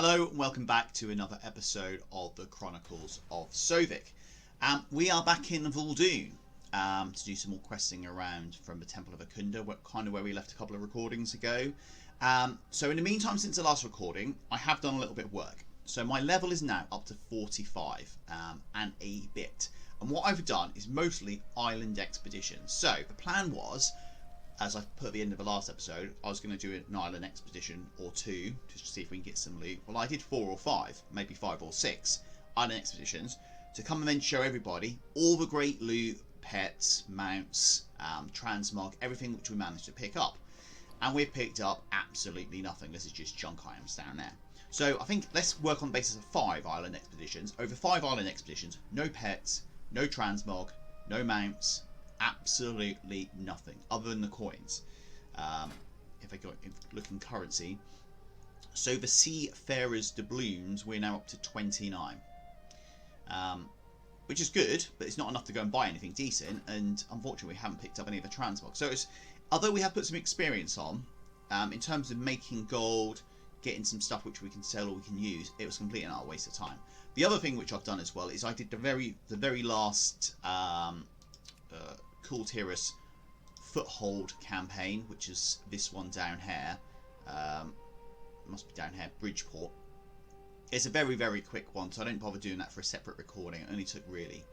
Hello and welcome back to another episode of the Chronicles of Sovik. We are back in Voldoon to do some more questing around from the Temple of Akunda, kind of where we left a couple of recordings ago. So in the meantime, since the last recording, I have done a little bit of work. So my level is now up to 45 and a bit. And what I've done is mostly island expeditions. So the plan was, as I put at the end of the last episode, I was going to do an island expedition or two just to see if we can get some loot. Well, I did 4 or 5, maybe 5 or 6 island expeditions to come and then show everybody all the great loot, pets, mounts, transmog, everything which we managed to pick up. And we've picked up absolutely nothing. This is just junk items down there. So I think let's work on the basis of 5 island expeditions. Over 5 island expeditions, no pets, no transmog, no mounts, absolutely nothing other tan the coins. If I look in currency, so the seafarers doubloons, we're now up to 29, which is good, but it's not enough to go and buy anything decent, and unfortunately we haven't picked up any of the transmog. So it's, although we have put some experience on in terms of making gold, getting some stuff which we can sell or we can use, it was completely not a waste of time. The other thing which I've done as well is I did the very last Cool Terrace Foothold campaign, which is this one down here. Must be down here, Bridgeport. It's a very quick one, so I don't bother doing that for a separate recording. It only took really,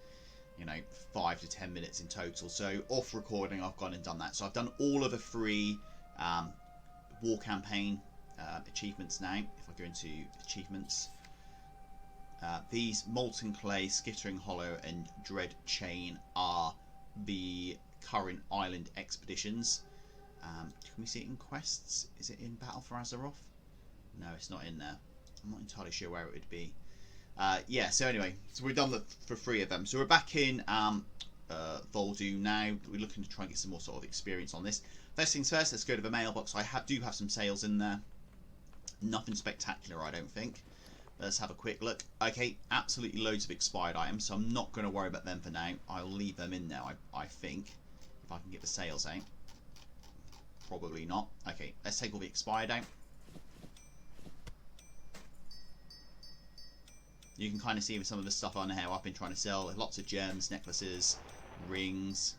5 to 10 minutes in total. So off recording, I've gone and done that. So I've done all of the 3 war campaign achievements now. If I go into achievements, these Molten Clay, Skittering Hollow, and Dread Chain are the current island expeditions. Can we see it in quests? Is it in Battle for Azeroth? No, it's not in there. I'm not entirely sure where it would be. Yeah, so anyway, so we've done for 3 of them. So we're back in Voldoon now. We're looking to try and get some more sort of experience on this. First things first, let's go to the mailbox. I do have some sales in there. Nothing spectacular, I don't think. Let's have a quick look. Okay, absolutely loads of expired items, so I'm not going to worry about them for now. I'll leave them in there, I think, if I can get the sales out. Probably not. Okay, let's take all the expired out. You can kind of see some of the stuff on here I've been trying to sell. Lots of gems, necklaces, rings.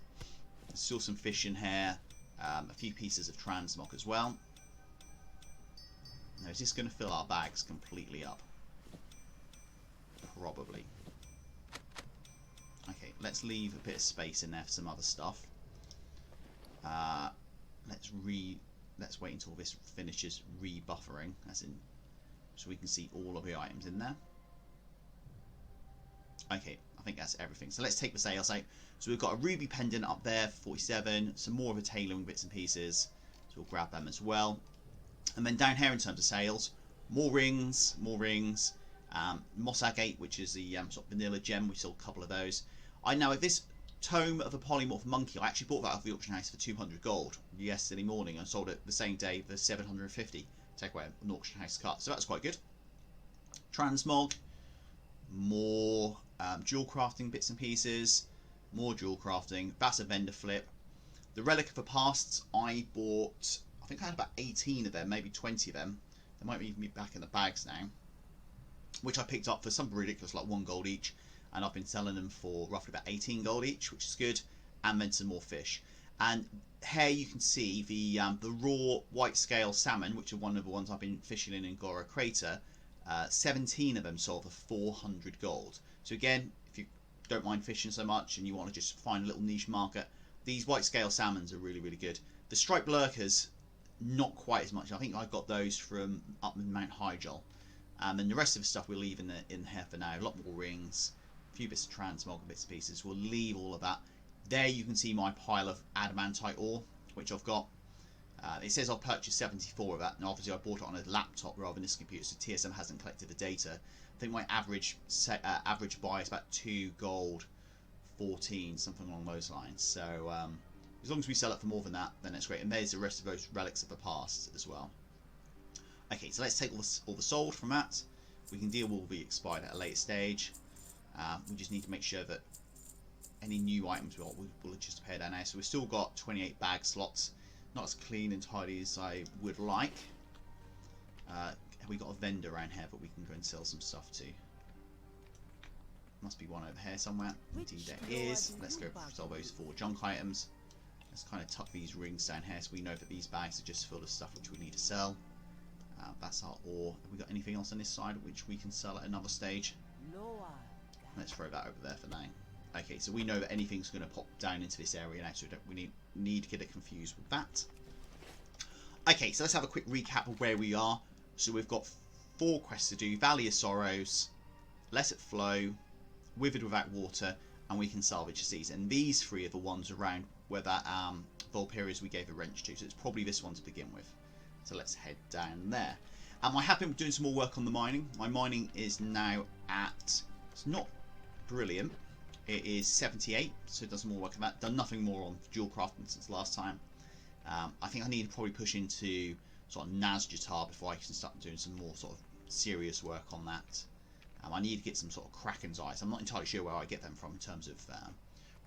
There's still some fish in here. A few pieces of transmog as well. Now, is this going to fill our bags completely up? Probably. Okay, let's leave a bit of space in there for some other stuff. Let's wait until this finishes rebuffering, as in, so we can see all of the items in there. Okay, I think that's everything. So let's take the sales out. So we've got a ruby pendant up there, 47. Some more of the tailoring bits and pieces. So we'll grab them as well. And then down here in terms of sales, more rings. Moss Agate, which is the sort of vanilla gem. We sold a couple of those. I know this Tome of a Polymorph Monkey, I actually bought that off the auction house for 200 gold yesterday morning and sold it the same day for 750. Take away an auction house cut. So that's quite good. Transmog. More jewel crafting bits and pieces. More jewel crafting. That's a vendor flip. The Relic of the Pasts, I bought, I think I had about 18 of them, maybe 20 of them. They might even be back in the bags now. Which I picked up for some ridiculous, like 1 gold each. And I've been selling them for roughly about 18 gold each, which is good. And then some more fish. And here you can see the raw white scale salmon, which are one of the ones I've been fishing in Gora Crater. 17 of them sold for 400 gold. So again, if you don't mind fishing so much and you want to just find a little niche market, these white scale salmons are really good. The striped lurkers, not quite as much. I think I got those from up in Mount Hygel. And the rest of the stuff we'll leave in here for now. A lot more rings, a few bits of transmog, bits and pieces. We'll leave all of that. There you can see my pile of adamantite ore, which I've got. It says I'll purchase 74 of that, and obviously I bought it on a laptop rather than this computer, so TSM hasn't collected the data. I think my average buy is about 2 gold, 14, something along those lines. So as long as we sell it for more than that, then that's great. And there's the rest of those relics of the past as well. Okay, so let's take all the sold from that. We can deal with all the expired at a later stage. We just need to make sure that any new items we'll just pay down now. So we've still got 28 bag slots. Not as clean and tidy as I would like. we got a vendor around here that we can go and sell some stuff to? Must be one over here somewhere. Indeed there is. Let's go sell those 4 junk items. Let's kind of tuck these rings down here so we know that these bags are just full of stuff which we need to sell. That's our ore. Have we got anything else on this side which we can sell at another stage? Let's throw that over there for now. Okay, so we know that anything's going to pop down into this area now, so we need to get it confused with that. Okay, so let's have a quick recap of where we are. So we've got 4 quests to do: Valley of Sorrows, Let It Flow, Withered Without Water, and we can salvage the seas. And these 3 are the ones around where that Volperius we gave a wrench to, so it's probably this one to begin with. So let's head down there. I have been doing some more work on the mining. My mining is now at, it's not brilliant, it is 78, so it does more work on that. Done nothing more on dual crafting since last time. I think I need to probably push into sort of Nazjatar before I can start doing some more sort of serious work on that. I need to get some sort of Kraken's eyes. I'm not entirely sure where I get them from in terms of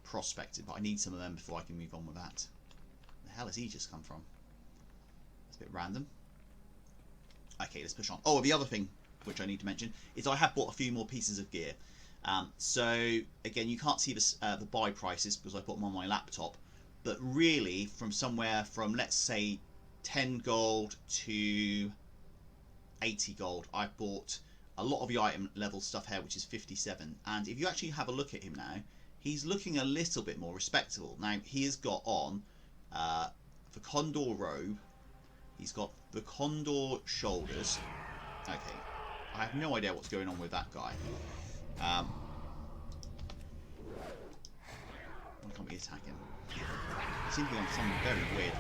prospecting, but I need some of them before I can move on with that. The hell has he just come from? It's a bit random. Okay, let's push on. Oh, the other thing which I need to mention is I have bought a few more pieces of gear. So again, you can't see this, the buy prices because I put them on my laptop, but really from somewhere from, let's say, 10 gold to 80 gold, I've bought a lot of the item level stuff here, which is 57. And if you actually have a look at him now, he's looking a little bit more respectable. Now, he has got on the Condor robe, he's got the Condor shoulders. Okay, I have no idea what's going on with that guy. Why can't we attack him? He seems to be on some very weird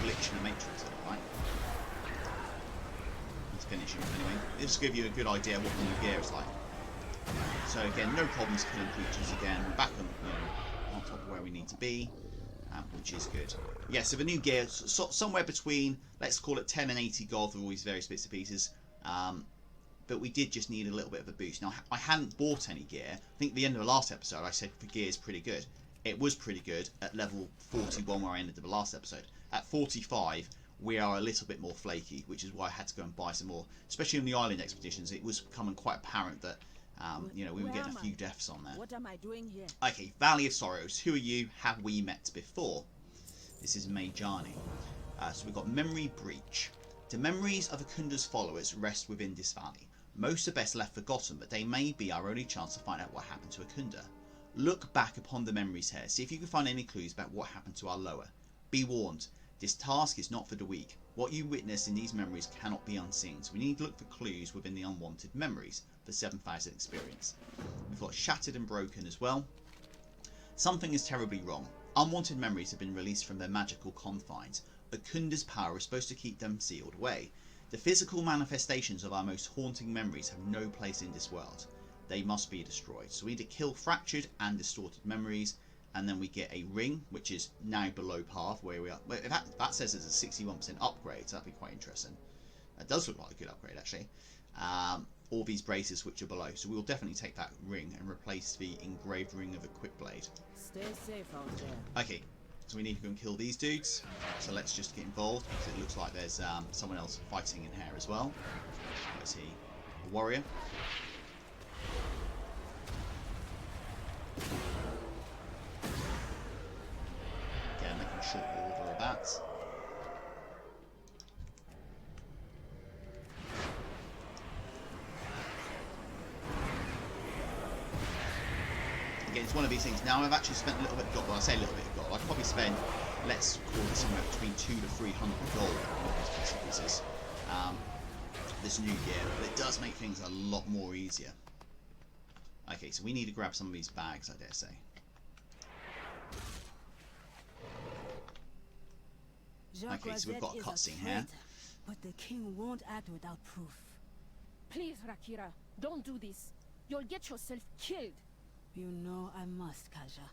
glitch in the Matrix, right? Let's finish him anyway. This will give you a good idea what the new gear is like. So again, no problems killing creatures again. We're back on, on top of where we need to be, which is good. Yeah, so the new gear, somewhere between, let's call it 10 and 80 gold for all these various bits and pieces. But we did just need a little bit of a boost. Now, I hadn't bought any gear. I think at the end of the last episode I said the gear is pretty good. It was pretty good at level 41 where I ended the last episode. At 45 we are a little bit more flaky, which is why I had to go and buy some more. Especially on the island expeditions, it was becoming quite apparent that we were getting a few deaths on there. What am I doing here? Okay, Valley of Sorrows. Who are you? Have we met before? This is Mejani. So we've got Memory Breach. The memories of Akunda's followers rest within this valley. Most are best left forgotten, but they may be our only chance to find out what happened to Akunda. Look back upon the memories here, see if you can find any clues about what happened to our lower. Be warned, this task is not for the weak. What you witness in these memories cannot be unseen, so we need to look for clues within the unwanted memories for 7,000 experience. We've got Shattered and Broken as well. Something is terribly wrong. Unwanted memories have been released from their magical confines. Akunda's power is supposed to keep them sealed away. The physical manifestations of our most haunting memories have no place in this world. They must be destroyed. So we need to kill fractured and distorted memories, and then we get a ring, which is now below par where we are. Well, that says it's a 61% upgrade, so that'd be quite interesting. That does look like a good upgrade, actually. All these braces which are below. So we'll definitely take that ring and replace the engraved ring of a quick blade. Stay safe out there. Okay. So we need to go and kill these dudes. So let's just get involved, because it looks like there's someone else fighting in here as well. Where's he? A warrior. Again, making short order of that. Again, it's one of these things. Now I've actually spent a little bit of gold. Well, I say a little bit of gold. I'd probably spend, let's call it somewhere between 200 to 300 gold on these pieces. This new gear, but it does make things a lot more easier. Okay, so we need to grab some of these bags, I dare say. Okay, so we've got a cutscene here. But the king won't act without proof. Please, Rakira, don't do this. You'll get yourself killed. You know I must, Kaja.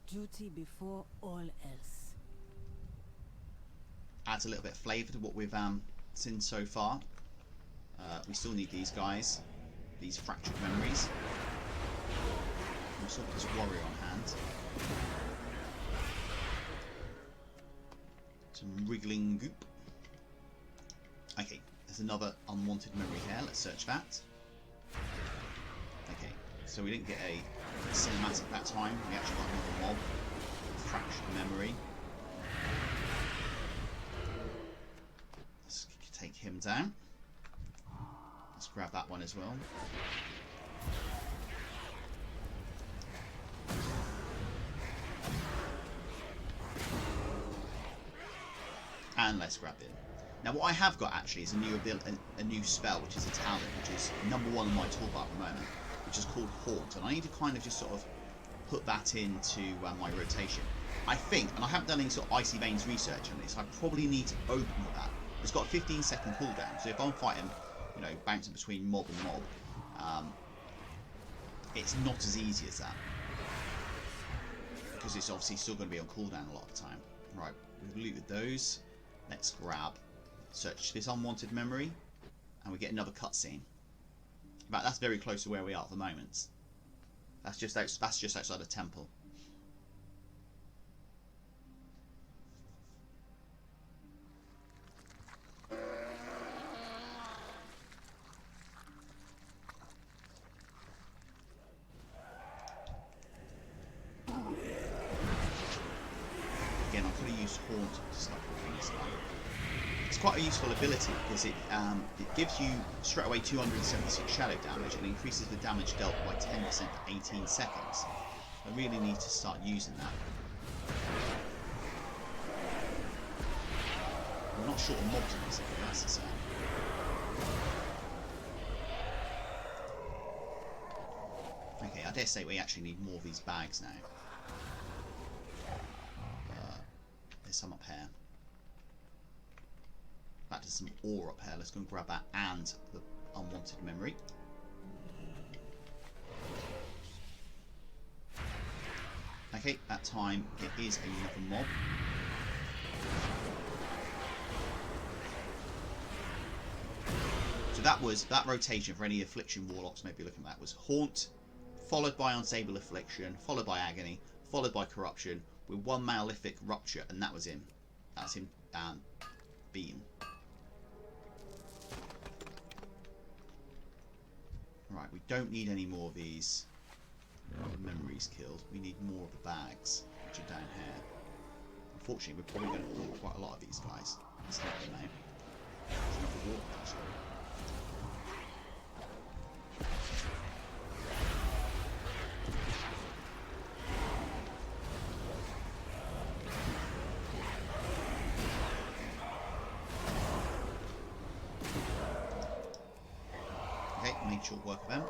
Duty before all else. Adds a little bit of flavour to what we've seen so far. We still need these guys, these fractured memories. We've still got this warrior on hand. Some wriggling goop. Okay, there's another unwanted memory here. Let's search that. Okay, so we didn't get a cinematic that time. We actually got another mob. Fractured memory. Let's take him down. Let's grab that one as well. And let's grab him. Now what I have got actually is a new spell, which is a talent, which is number 1 on my toolbar at the moment, which is called Haunt, and I need to kind of just sort of put that into my rotation. I think, and I haven't done any sort of Icy Veins research on this, I probably need to open with that. It's got a 15-second cooldown, so if I'm fighting, you know, bouncing between mob and mob, it's not as easy as that, because it's obviously still going to be on cooldown a lot of the time. Right, we've looted those. Let's grab, search this unwanted memory, and we get another cutscene. But that's very close to where we are at the moment. That's just outside the temple. Again, I could have used Haunt to start cooking this guy. It's quite a useful ability because it gives you straight away 276 shadow damage and increases the damage dealt by 10% for 18 seconds. I really need to start using that. I'm not sure what mobs are using, but that's the same. Okay, I dare say we actually need more of these bags now. There's some up here. That does some ore up here. Let's go and grab that and the unwanted memory. Okay, that time it is another mob. So that was that rotation for any Affliction Warlocks maybe looking at that was Haunt, followed by Unstable Affliction, followed by Agony, followed by Corruption, with one Malefic Rupture, and that was him. That's him beaten. Right, we don't need any more of these memories killed. We need more of the bags, which are down here. Unfortunately, we're probably going to pull quite a lot of these guys. Let's help them out. There's another walk, actually. Short work of them.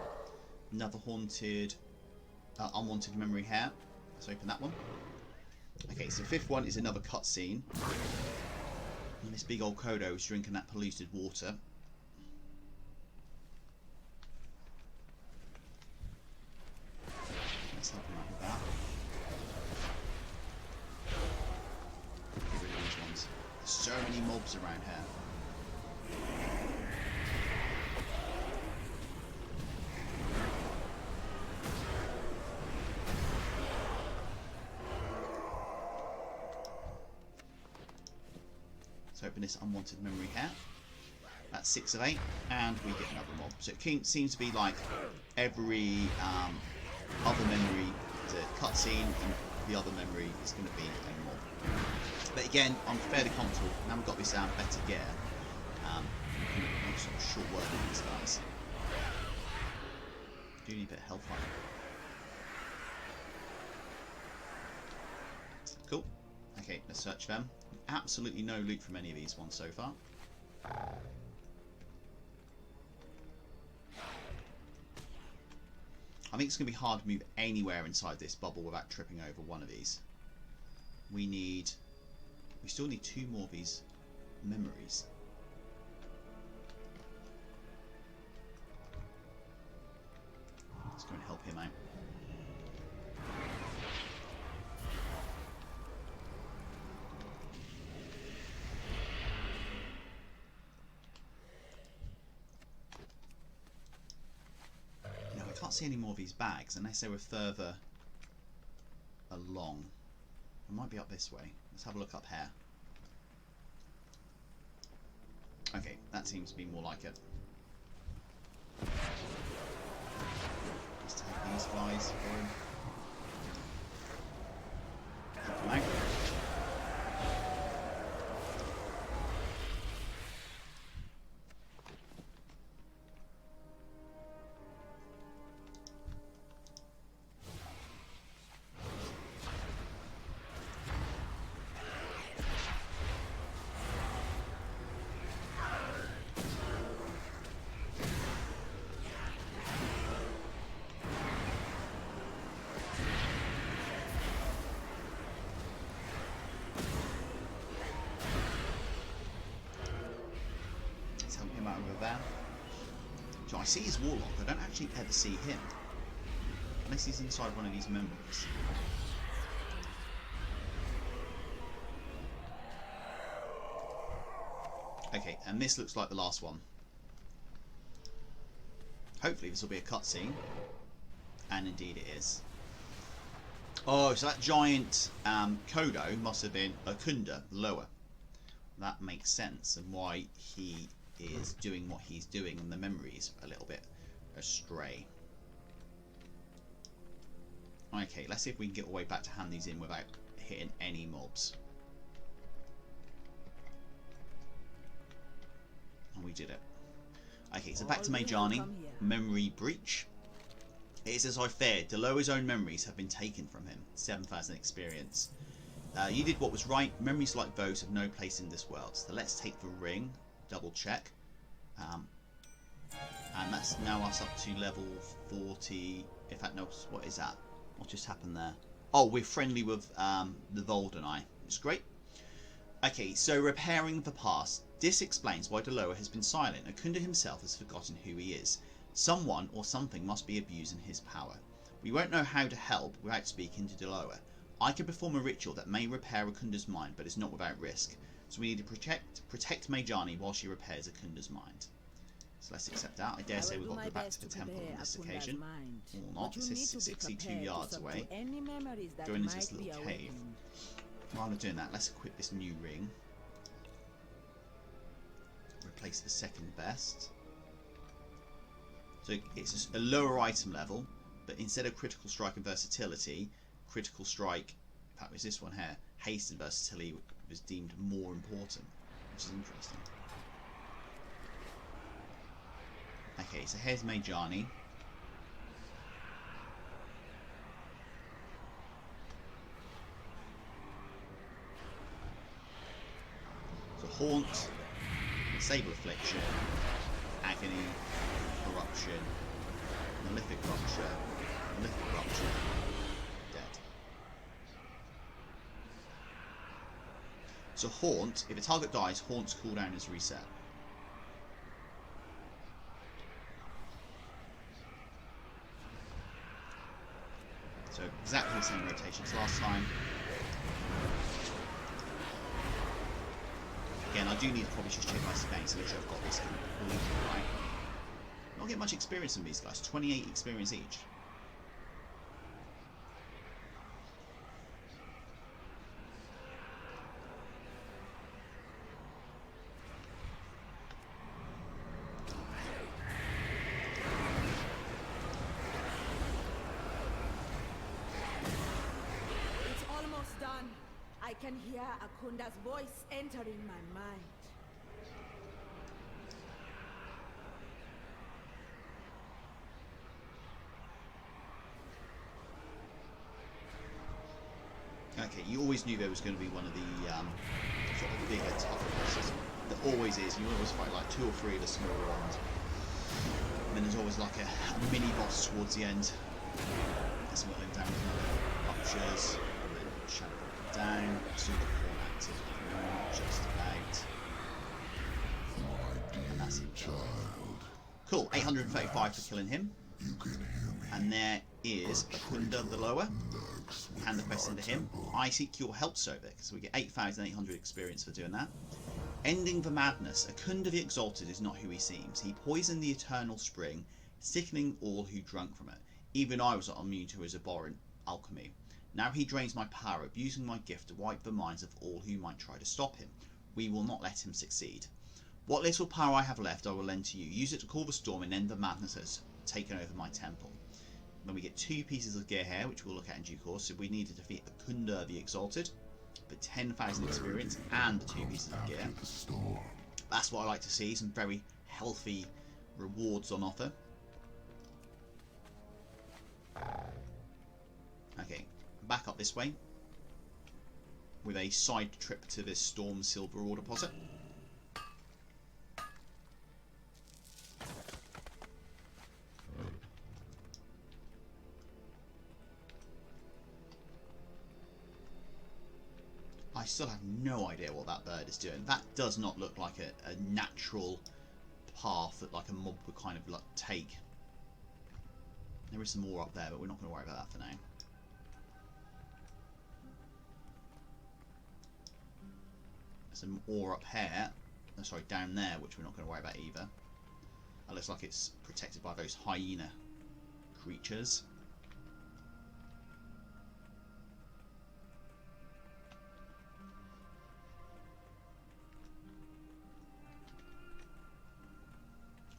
Another haunted, unwanted memory here. Let's open that one. Okay, so the 5th one is another cutscene. And this big old Kodo is drinking that polluted water. Let's help him out with that. Get rid of these ones. There's so many mobs around here. Open this unwanted memory here. That's 6 of 8, and we get another mob. So it seems to be like every other memory is a cutscene, and the other memory is going to be a mob. But again, I'm fairly comfortable. Now we've got this better gear. We can sort of short work with these guys. Do need a bit of health, right? Cool. Okay, let's search them. Absolutely no loot from any of these ones so far. I think it's going to be hard to move anywhere inside this bubble without tripping over one of these. We still need 2 more of these memories. Let's go and help him out. I can't see any more of these bags unless they were further along. It might be up this way. Let's have a look up here. Okay, that seems to be more like it. Let's take these guys for him. Come out. So I see his warlock, I don't actually ever see him. Unless he's inside one of these memories. Okay, and this looks like the last one. Hopefully this will be a cutscene. And indeed it is. Oh, so that giant Kodo must have been Akunda, the lower. That makes sense, and why he is doing what he's doing, and the memories a little bit astray. Okay, let's see if we can get our way back to hand these in without hitting any mobs. And we did it. Okay, so back to Mejani. Memory breach. It is as I feared. Deloa's own memories have been taken from him. 7,000 experience. You did what was right. Memories like those have no place in this world. So let's take the ring. Double check. And that's now us up to level 40. In fact, no, what is that? What just happened there? Oh, we're friendly with the Voldenai. It's great. Okay, so repairing the past. This explains why Deloa has been silent. Akunda himself has forgotten who he is. Someone or something must be abusing his power. We won't know how to help without speaking to Deloa. I can perform a ritual that may repair Akunda's mind, but it's not without risk. So we need to protect Mejani while she repairs Akunda's mind. So let's accept that. I dare say we've got to go back to the temple on this occasion. Or not. This is 62 yards away. Go into this little cave. While I'm doing that, let's equip this new ring. Replace the second best. So it's a lower item level, but instead of critical strike and versatility, critical strike, in fact it was this one here, haste and versatility was deemed more important, which is interesting. Okay, so here's Mejani. So Haunt, Sable Affliction, Agony, Corruption, Malefic Rupture, dead. So Haunt, if a target dies, Haunt's cooldown is reset. So exactly the same rotation as last time. Again, I do need to probably just check my spelling to make sure I've got this completely right. Not get much experience from these guys. 28 experience each. It's almost done. I can hear Akunda's voice entering my mind. Okay, you always knew there was going to be one of the sort of bigger, tougher bosses. There always is. You always fight like 2 or 3 of the smaller ones. And then there's always like a mini boss towards the end. That's what they've done with Ruptures, and then Shadow down. Still got 4 active at the moment, just about. And that's it. Cool, 835 for killing him. And there is Akunda the lower. Hand the quest into him. I seek your help, Sovik. So we get 8,800 experience for doing that. Ending the madness. Akunda the Exalted is not who he seems. He poisoned the eternal spring, sickening all who drank from it. Even I was not immune to his abhorrent alchemy. Now he drains my power, abusing my gift to wipe the minds of all who might try to stop him. We will not let him succeed. What little power I have left I will lend to you. Use it to call the storm and end the madness that has taken over my temple. Then we get 2 pieces of gear here, which we'll look at in due course. So we need to defeat Akunda the Exalted, but 10,000 experience and the 2 pieces of gear. That's what I like to see, some very healthy rewards on offer. Okay, back up this way with a side trip to this Storm Silver Ore deposit. I still have no idea what that bird is doing. That does not look like a natural path that like a mob would kind of like take. There is some more up there, but we're not going to worry about that for now. There's some ore up here. Oh, sorry, down there, which we're not going to worry about either. That looks like it's protected by those hyena creatures.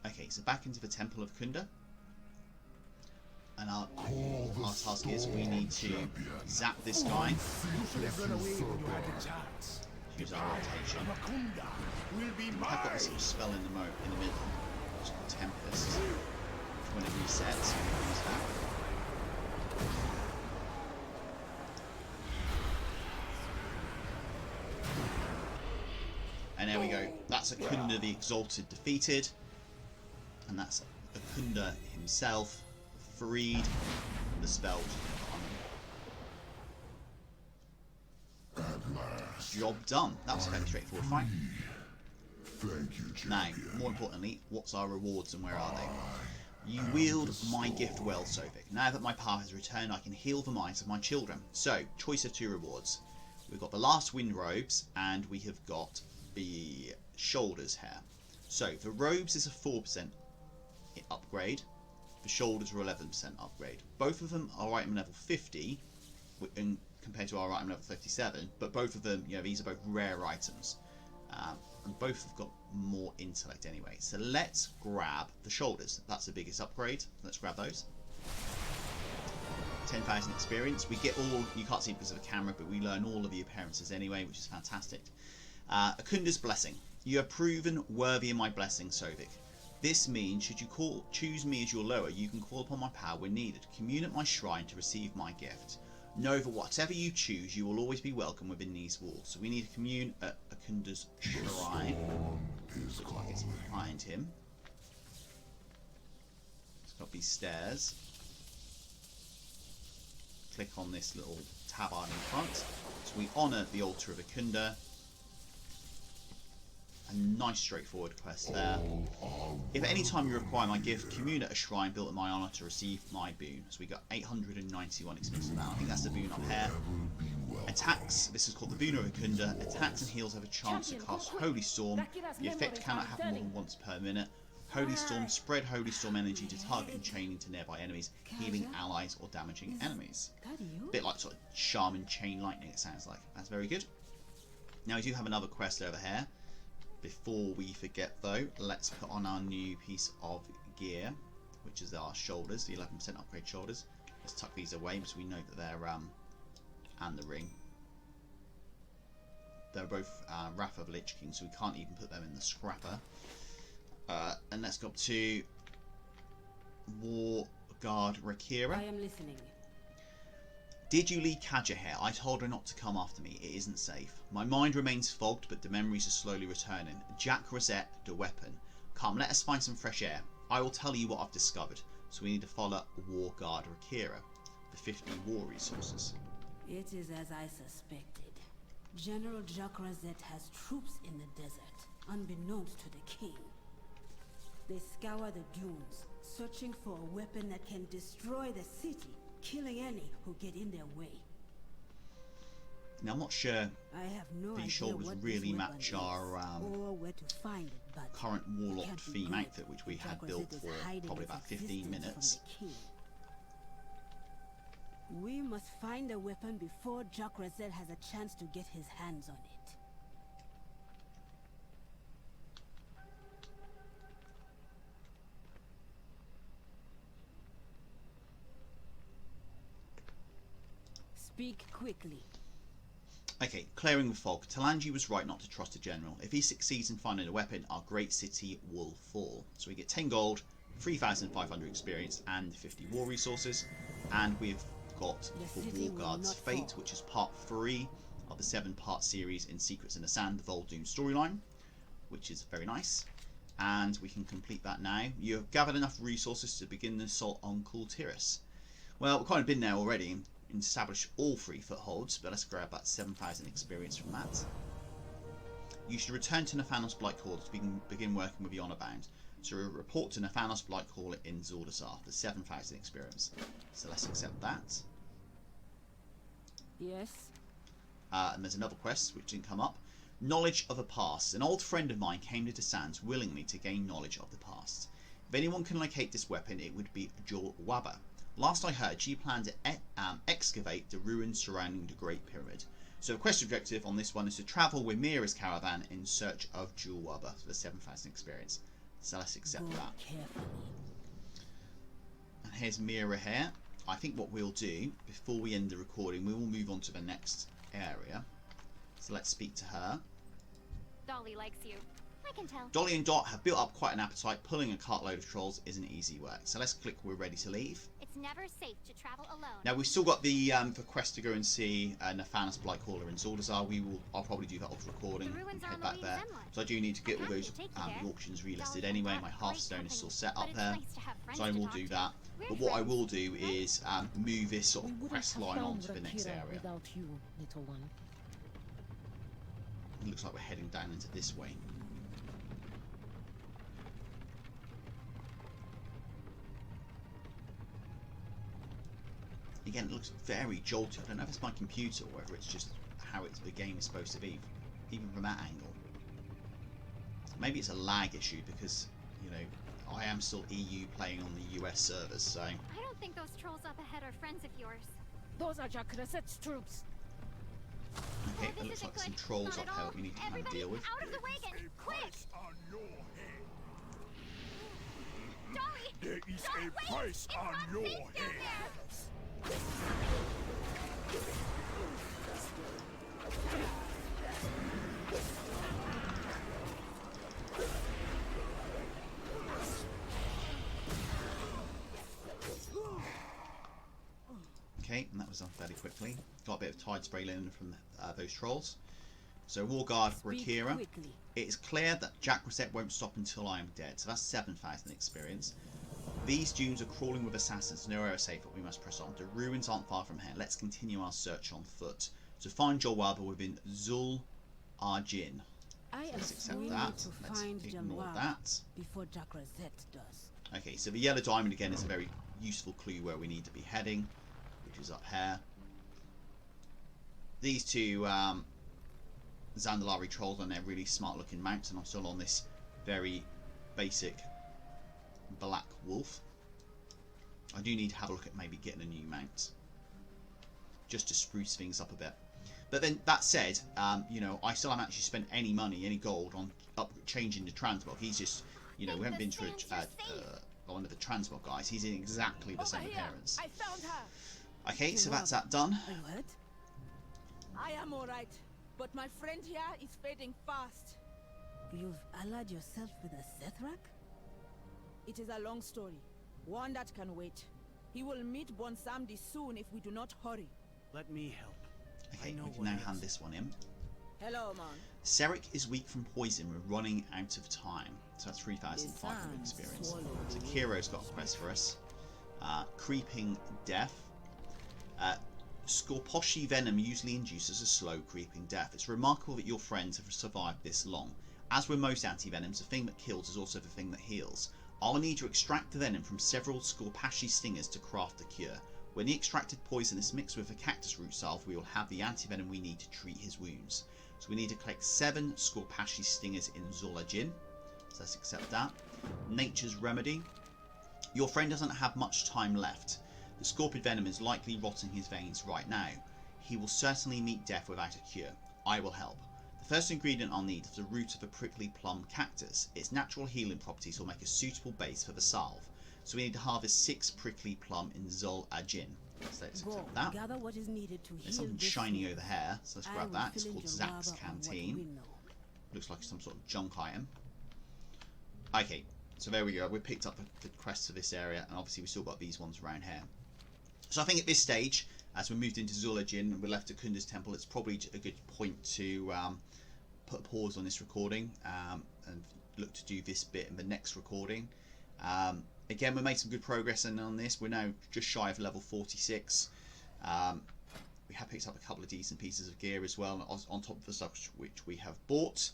Okay, so back into the Temple of Akunda. And our task is we need to zap this guy. Use our rotation. I've got this little spell in the middle. It's called Tempest. When it resets, we use that. And there we go. That's Akunda the Exalted defeated. And that's Akunda himself freed from the spell. Job done. That was a fairly straightforward fight. Now, more importantly, what's our rewards and where are they? You wield my gift well, Sovik. Now that my power has returned, I can heal the minds of my children. So, choice of 2 rewards. We've got the last wind robes, and we have got the shoulders here. So, the robes is a 4% upgrade. The shoulders are 11% upgrade. Both of them are item level 50 compared to our item level 57, but both of them, you know, these are both rare items. And both have got more intellect anyway. So let's grab the shoulders. That's the biggest upgrade. Let's grab those. 10,000 experience. We get all, you can't see it because of the camera, but we learn all of the appearances anyway, which is fantastic. Akunda's Blessing. You have proven worthy of my blessing, Sovik. This means, should you choose me as your lower, you can call upon my power when needed. Commune at my shrine to receive my gift. Know that whatever you choose, you will always be welcome within these walls. So we need to commune at Akunda's shrine. Looks like it's behind him. It's got these stairs. Click on this little tabard in front. So we honour the altar of Akunda. A nice straightforward quest there. If at any time you require my gift, commune at a shrine built in my honour to receive my boon. So we got 891 experience now. I think that's the boon up here. Attacks, this is called the boon of Akunda. Attacks and heals have a chance to cast Holy Storm. The effect cannot happen more than once per minute. Holy Storm, spread Holy Storm energy to target and chaining to nearby enemies, healing allies or damaging enemies. A bit like sort of Shaman Chain Lightning, it sounds like. That's very good. Now we do have another quest over here. Before we forget though, let's put on our new piece of gear, which is our shoulders, the 11% upgrade shoulders. Let's tuck these away because we know that they're, and the ring. They're both Wrath of Lich King, so we can't even put them in the scrapper. And let's go up to War Guard Rakira. I am listening. Did you leave Kaja here? I told her not to come after me. It isn't safe. My mind remains fogged, but the memories are slowly returning. Jack Rosette, the weapon. Come, let us find some fresh air. I will tell you what I've discovered. So we need to follow War Guard Rakira, the 50 war resources. It is as I suspected. General Jack Rosette has troops in the desert, unbeknownst to the king. They scour the dunes, searching for a weapon that can destroy the city, killing any who get in their way. Now I'm not sure I have no these shoulders really match our or where to find it, but current Warlock theme outfit, which we had built for probably about 15 minutes. We must find a weapon before Jack Rosette has a chance to get his hands on it. Speak quickly. Okay, clearing the fog. Talanji was right not to trust a general. If he succeeds in finding a weapon, our great city will fall. So we get 10 gold, 3,500 experience, and 50 war resources. And we've got for War Guard's Fate, which is part 3 of the 7-part series in Secrets in the Sand, the Voldoom storyline, which is very nice. And we can complete that now. You have gathered enough resources to begin the assault on Kultiris. Well, we've kind of been there already and established all 3 footholds, but let's grab that 7,000 experience from that. You should return to Nathanos Blightcall to begin working with the Honor Bound. So report to Nathanos Blightcall in Zordasar for 7,000 experience. So let's accept that. Yes. And there's another quest which didn't come up. Knowledge of the past. An old friend of mine came to Sands willingly to gain knowledge of the past. If anyone can locate this weapon, it would be Jul Wabba. Last I heard, she planned to excavate the ruins surrounding the Great Pyramid. So the quest objective on this one is to travel with Mira's caravan in search of Jul Wabba for the 7,000 experience. So let's accept that. Carefully. And here's Mira here. I think what we'll do, before we end the recording, we will move on to the next area. So let's speak to her. Dolly likes you. I can tell. Dolly and Dot have built up quite an appetite. Pulling a cartload of trolls isn't easy work. So let's click we're ready to leave. It's never safe to travel alone. Now we've still got the quest to go and see Nathanos Blightcaller in Zordasar. I'll probably do that off recording and head back there. So I do need to get all those the auctions relisted anyway. My Hearthstone is still set up there, so I will do that. But what I will do is move this sort of quest line on to the next area. It looks like we're heading down into this way. Again, it looks very jolty. I don't know if it's my computer or whether it's just how the game is supposed to be, even from that angle. Maybe it's a lag issue because, you know, I am still EU playing on the US servers, so... I don't think those trolls up ahead are friends of yours. Those are Jakraset's troops. Okay, it looks like some trolls up here that we need to kind of deal with. Out of the wagon, quick! Dolly! There is a price on your head! Okay, and that was done fairly quickly. Got a bit of tide spray in from those trolls. So Warguard Rakira. It is clear that Jack Rosette won't stop until I am dead. So that's 7,000 experience. These dunes are crawling with assassins. No area safe, but we must press on. The ruins aren't far from here. Let's continue our search on foot. So find Jul Wabba within Zul Arjin. Let's accept that. Let's ignore that. Before Jack Rosette does. Okay, so the yellow diamond again is a very useful clue where we need to be heading, which is up here. These two Zandalari trolls on their really smart looking mounts, and I'm still on this very basic black wolf. I do need to have a look at maybe getting a new mount just to spruce things up a bit. But then that said, you know, I still haven't actually spent any money, any gold on changing the transmog. He's just, you know, we haven't been through one of the transmog guys. He's in exactly the same appearance. I found her. Okay, so that's that done. What? I am alright, but my friend here is fading fast. You've allied yourself with a Sethrak? It is a long story, one that can wait. He will meet Bonsamdi soon if we do not hurry. Let me help. Okay, we can now hand this one in. Hello, man. Seric is weak from poison. We're running out of time. So that's 3,500 experience. So Kiro's got a quest for us. Creeping Death. Scorposhi venom usually induces a slow creeping death. It's remarkable that your friends have survived this long. As with most anti-venoms, the thing that kills is also the thing that heals. I'll need to extract the venom from several Scorpashi stingers to craft the cure. When the extracted poison is mixed with a cactus root salve, we will have the anti-venom we need to treat his wounds. So we need to collect 7 Scorpashi stingers in Zulajin. So let's accept that. Nature's Remedy. Your friend doesn't have much time left. The scorpion venom is likely rotting his veins right now. He will certainly meet death without a cure. I will help. The first ingredient I'll need is the root of a prickly plum cactus. Its natural healing properties will make a suitable base for the salve. So we need to harvest 6 prickly plum in Zul Ajin. So let's Go, accept that. gather what is needed to There's heal something this shiny wound. over here, so let's I grab will that. It's fill in called Jaraba Zach's on what we Canteen. know. Looks like some sort of junk item. Okay, so there we go. We picked up the quests for this area, and obviously we still got these ones around here. So I think at this stage, as we moved into Zul'Jin and we're left at Akunda's temple, it's probably a good point to put a pause on this recording and look to do this bit in the next recording. Again, we made some good progress on this. We're now just shy of level 46. We have picked up a couple of decent pieces of gear as well, on top of the stuff which we have bought.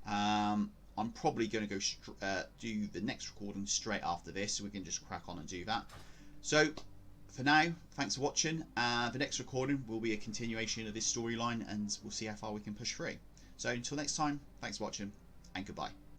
I'm probably going to go do the next recording straight after this, so we can just crack on and do that. So, for now, thanks for watching. The next recording will be a continuation of this storyline, and we'll see how far we can push through. So, until next time, thanks for watching, and goodbye.